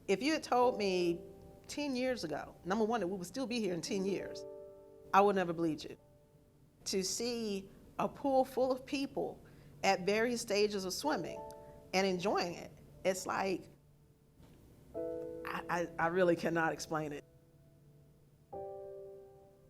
If you had told me 10 years ago, number one, that we would still be here in 10 years, I would never believe you. To see a pool full of people at various stages of swimming and enjoying it, it's like, I really cannot explain it.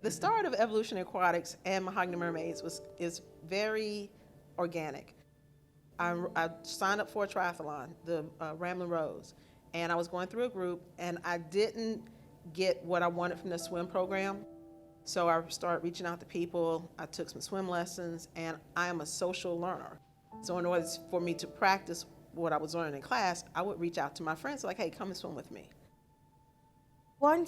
The start of Evolutionary Aquatics and Mahogany Mermaids is very organic. I signed up for a triathlon, the Ramblin' Rose, and I was going through a group, and I didn't get what I wanted from the swim program. So I started reaching out to people. I took some swim lessons, and I am a social learner. So in order for me to practice what I was learning in class, I would reach out to my friends like, hey, come and swim with me. One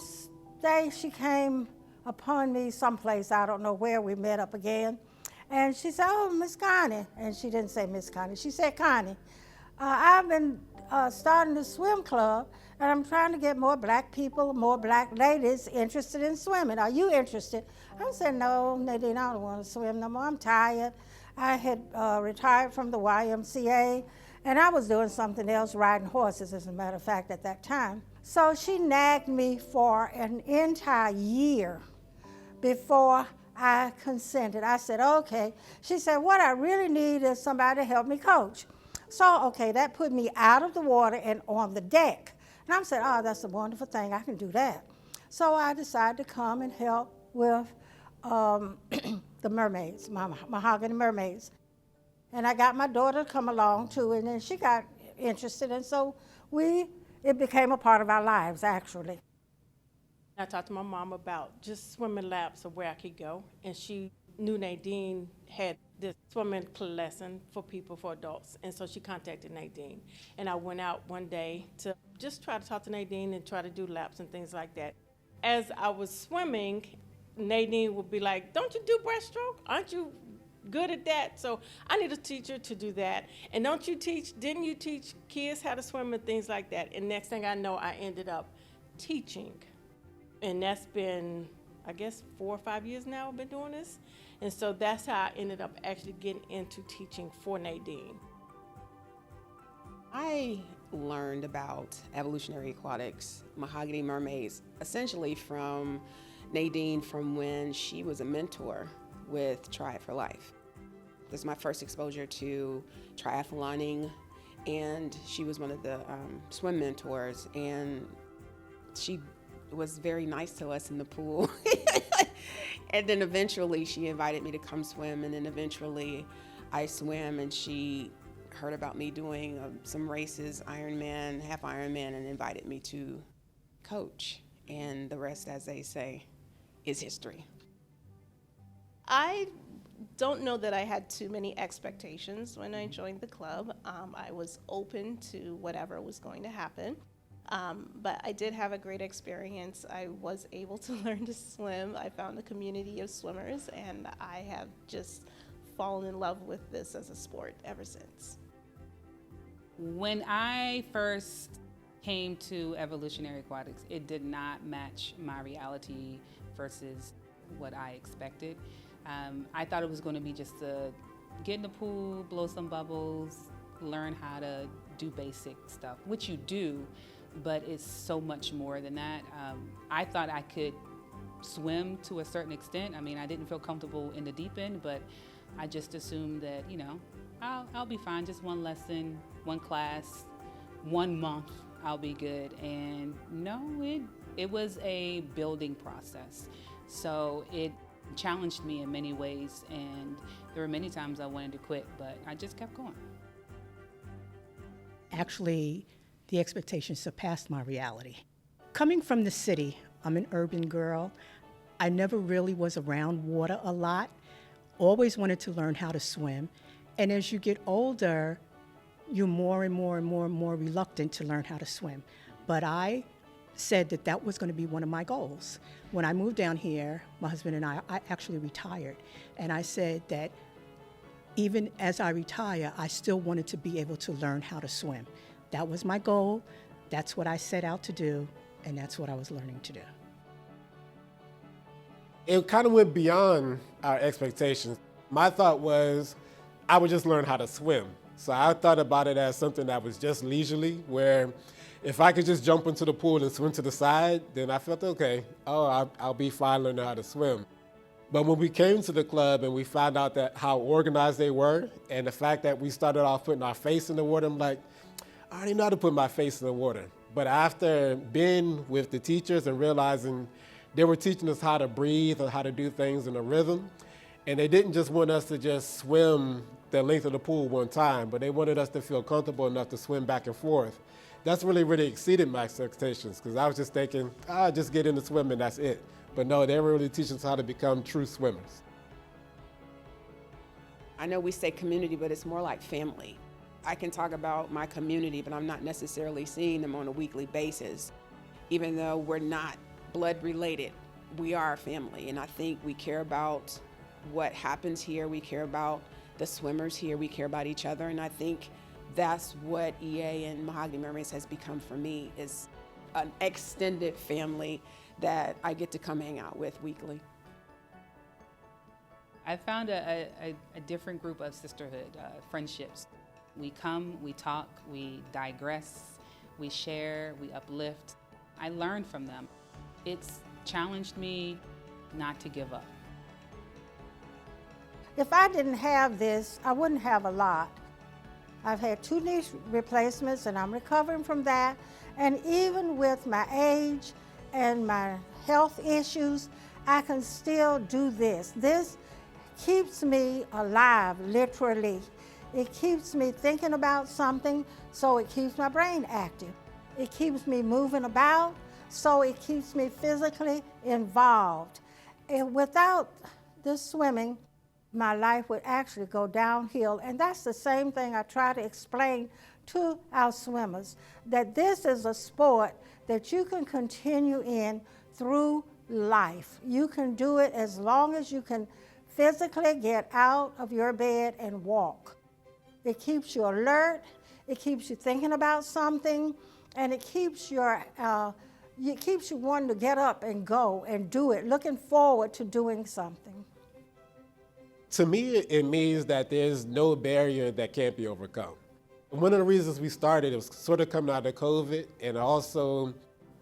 day she came upon me someplace, I don't know where, we met up again. And she said, oh, Miss Connie. And she didn't say Miss Connie, she said Connie. I've been starting a swim club, and I'm trying to get more black people, more black ladies interested in swimming. Are you interested? I said, no, Nadine, I don't want to swim no more. I'm tired. I had retired from the YMCA, and I was doing something else, riding horses, as a matter of fact, at that time. So she nagged me for an entire year before I consented. I said, okay. She said, what I really need is somebody to help me coach. So, okay, that put me out of the water and on the deck. And I said, oh, that's a wonderful thing, I can do that. So I decided to come and help with the mermaids, my Mahogany Mermaids. And I got my daughter to come along too, and then she got interested, and so it became a part of our lives, actually. I talked to my mom about just swimming laps of where I could go, and she knew Nadine had this swimming lesson for people, for adults, and so she contacted Nadine. And I went out one day to just try to talk to Nadine and try to do laps and things like that. As I was swimming, Nadine would be like, don't you do breaststroke? Aren't you good at that? So I need a teacher to do that. And didn't you teach kids how to swim and things like that? And next thing I know, I ended up teaching. And that's been, I guess, 4 or 5 years now I've been doing this. And so that's how I ended up actually getting into teaching for Nadine. I learned about Evolutionary Aquatics, Mahogany Mermaids, essentially from Nadine, from when she was a mentor with Try It for Life. This was my first exposure to triathloning, and she was one of the swim mentors, and she was very nice to us in the pool. And then eventually she invited me to come swim, and then eventually I swam, and she heard about me doing some races, Ironman, half Ironman, and invited me to coach. And the rest, as they say, is history. I don't know that I had too many expectations when I joined the club. I was open to whatever was going to happen. But I did have a great experience. I was able to learn to swim. I found a community of swimmers, and I have just fallen in love with this as a sport ever since. When I first came to Evolutionary Aquatics, it did not match my reality versus what I expected. I thought it was going to be just to get in the pool, blow some bubbles, learn how to do basic stuff, which you do, but it's so much more than that. I thought I could swim to a certain extent. I mean, I didn't feel comfortable in the deep end, but I just assumed that, I'll be fine. Just one lesson, one class, 1 month, I'll be good. And no, it was a building process. So it challenged me in many ways, and there were many times I wanted to quit, but I just kept going. Actually, the expectations surpassed my reality. Coming from the city, I'm an urban girl. I never really was around water a lot. Always wanted to learn how to swim. And as you get older, you're more and more reluctant to learn how to swim. But I said that was going to be one of my goals. When I moved down here, my husband and I actually retired. And I said that even as I retire, I still wanted to be able to learn how to swim. That was my goal. That's what I set out to do. And that's what I was learning to do. It kind of went beyond our expectations. My thought was I would just learn how to swim. So I thought about it as something that was just leisurely, where if I could just jump into the pool and swim to the side, then I felt okay. Oh, I'll be fine learning how to swim. But when we came to the club and we found out that how organized they were, and the fact that we started off putting our face in the water, I'm like, I already know how to put my face in the water. But after being with the teachers and realizing they were teaching us how to breathe and how to do things in a rhythm, and they didn't just want us to just swim the length of the pool one time, but they wanted us to feel comfortable enough to swim back and forth. That's really exceeded my expectations, because I was just thinking, just get into swimming, that's it. But no, they were really teaching us how to become true swimmers. I know we say community, but it's more like family. I can talk about my community, but I'm not necessarily seeing them on a weekly basis. Even though we're not blood related, we are a family, and I think we care about what happens here, we care about the swimmers here, we care about each other, and I think that's what EA and Mahogany Mermaids has become for me, is an extended family that I get to come hang out with weekly. I found a different group of sisterhood, friendships. We come, we talk, we digress, we share, we uplift. I learned from them. It's challenged me not to give up. If I didn't have this, I wouldn't have a lot. I've had 2 knee replacements and I'm recovering from that. And even with my age and my health issues, I can still do this. This keeps me alive, literally. It keeps me thinking about something, so it keeps my brain active. It keeps me moving about, so it keeps me physically involved. And without this swimming, my life would actually go downhill. And that's the same thing I try to explain to our swimmers, that this is a sport that you can continue in through life. You can do it as long as you can physically get out of your bed and walk. It keeps you alert, it keeps you thinking about something, and it keeps you wanting to get up and go and do it, looking forward to doing something. To me, it means that there's no barrier that can't be overcome. One of the reasons we started, it was sort of coming out of COVID, and also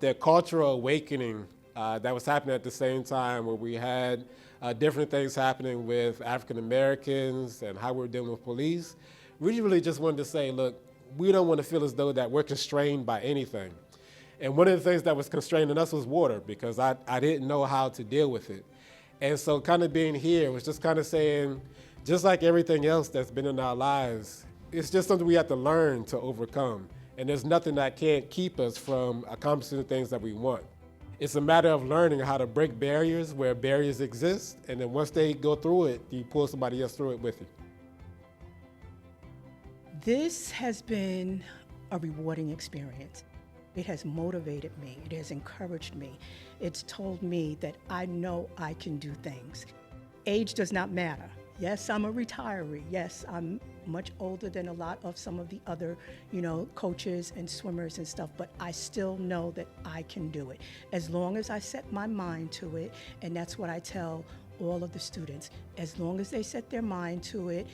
the cultural awakening that was happening at the same time, where we had different things happening with African Americans and how we're dealing with police. We really just wanted to say, look, we don't want to feel as though that we're constrained by anything. And one of the things that was constraining us was water, because I didn't know how to deal with it. And so kind of being here was just kind of saying, just like everything else that's been in our lives, it's just something we have to learn to overcome. And there's nothing that can't keep us from accomplishing the things that we want. It's a matter of learning how to break barriers where barriers exist, and then once they go through it, you pull somebody else through it with you. This has been a rewarding experience. It has motivated me. It has encouraged me. It's told me that I know I can do things. Age does not matter. Yes, I'm a retiree. Yes, I'm much older than a lot of some of the other, coaches and swimmers and stuff, but I still know that I can do it. As long as I set my mind to it, and that's what I tell all of the students. As long as they set their mind to it,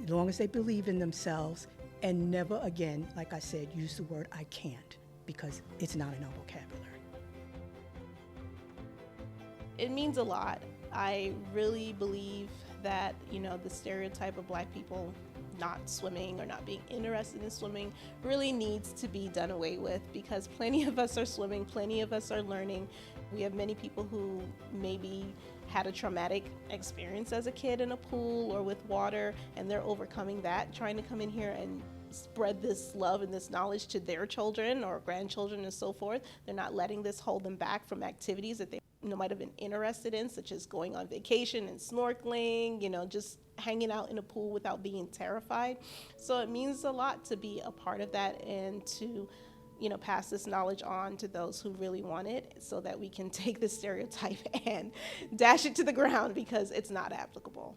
as long as they believe in themselves, and never again, like I said, use the word I can't, because it's not in our vocabulary. It means a lot. I really believe that, the stereotype of Black people not swimming or not being interested in swimming really needs to be done away with, because plenty of us are swimming, plenty of us are learning. We have many people who maybe had a traumatic experience as a kid in a pool or with water, and they're overcoming that, trying to come in here and spread this love and this knowledge to their children or grandchildren and so forth. They're not letting this hold them back from activities that they might have been interested in, such as going on vacation and snorkeling, just hanging out in a pool without being terrified. So it means a lot to be a part of that and to pass this knowledge on to those who really want it, so that we can take this stereotype and dash it to the ground, because it's not applicable.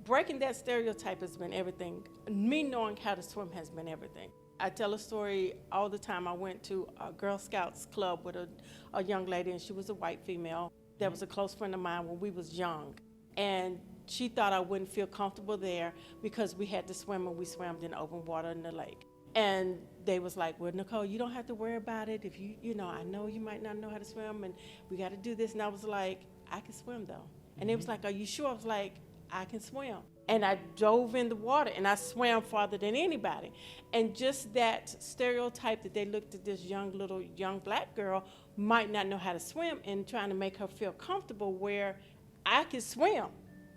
Breaking that stereotype has been everything. Me knowing how to swim has been everything. I tell a story all the time. I went to a Girl Scouts club with a young lady, and she was a white female that was a close friend of mine when we was young. And she thought I wouldn't feel comfortable there because we had to swim and we swam in open water in the lake. And they was like, well, Nicole, you don't have to worry about it. If I know you might not know how to swim and we got to do this. And I was like, I can swim though. And they was like, are you sure? I was like, I can swim. And I dove in the water and I swam farther than anybody. And just that stereotype that they looked at this young black girl might not know how to swim and trying to make her feel comfortable where I could swim.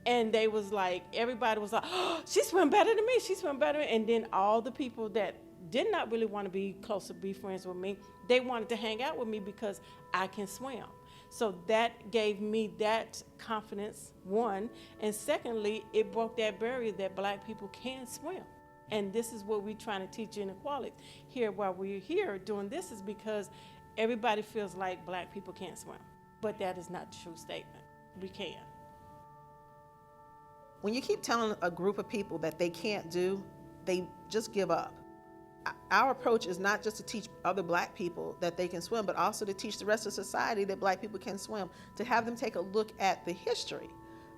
And they was like, everybody was like, oh, she swam better than me. She swam better. And then all the people that did not really want to be close or be friends with me, they wanted to hang out with me because I can swim. So that gave me that confidence, one. And secondly, it broke that barrier that black people can swim. And this is what we're trying to teach in Aquatics. Here, while we're here doing this is because everybody feels like black people can't swim. But that is not the true statement. We can. When you keep telling a group of people that they can't do, they just give up. Our approach is not just to teach other black people that they can swim, but also to teach the rest of society that black people can swim, to have them take a look at the history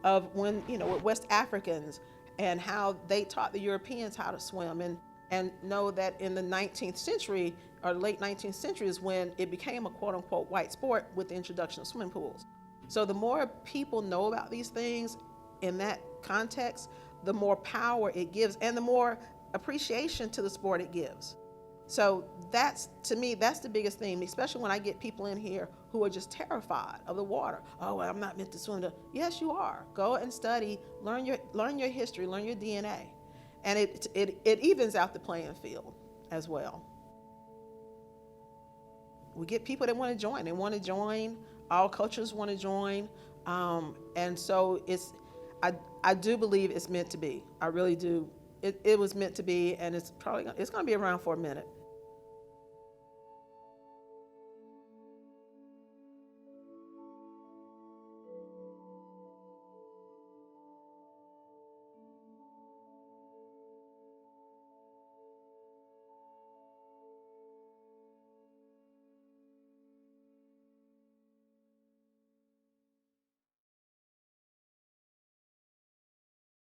of when, with West Africans and how they taught the Europeans how to swim, and know that in the 19th century or late 19th century is when it became a quote unquote white sport with the introduction of swimming pools. So the more people know about these things in that context, the more power it gives and the more appreciation to the sport it gives. So to me, that's the biggest thing, especially when I get people in here who are just terrified of the water. Oh, well, I'm not meant to swim. Yes, you are. Go and study, learn your history, learn your DNA. And it evens out the playing field as well. We get people that want to join. They want to join. All cultures want to join. And so I do believe it's meant to be. I really do. It was meant to be, and it's going to be around for a minute.